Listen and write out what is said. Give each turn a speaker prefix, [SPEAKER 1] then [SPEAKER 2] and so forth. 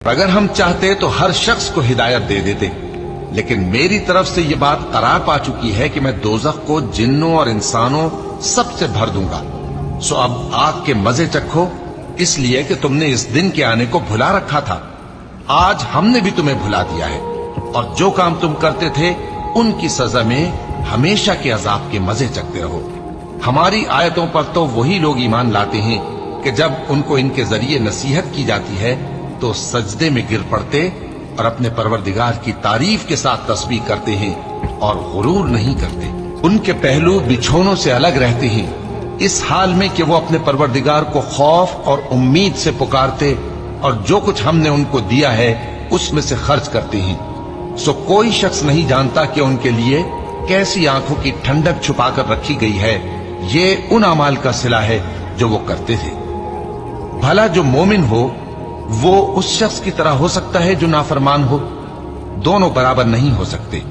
[SPEAKER 1] अगर हम चाहते तो हर शख्स को हिदायत दे देते, लेकिन मेरी तरफ से ये बात करार पा चुकी है कि मैं दोजख को जिन्नों और इंसानों सबसे भर दूंगा। सो अब आग के मजे चखो, इसलिए कि तुमने इस दिन के आने को भुला रखा था। आज हमने भी तुम्हें भुला दिया है, और जो काम तुम करते थे उनकी सजा में हमेशा के अजाब के मजे चखते रहो। हमारी आयतों पर तो वही लोग ईमान लाते हैं कि जब उनको इनके जरिए नसीहत की जाती है तो सजदे में गिर पड़ते और अपने परवरदिगार की तारीफ के साथ तस्बीह करते हैं और गुरूर नहीं करते। उनके पहलू बिछौनों से अलग रहते हैं, इस हाल में कि वो अपने परवरदिगार को खौफ और उम्मीद से पुकारते और जो कुछ हमने उनको दिया है उसमें से खर्च करते हैं। सो कोई शख्स नहीं जानता कि उनके लिए कैसी आंखों की ठंडक छुपाकर रखी गई है। ये उन अमाल का सिला है जो वो करते थे। भला जो मोमिन हो वो उस शख्स की तरह हो सकता है जो नाफरमान हो? दोनों बराबर नहीं हो सकते।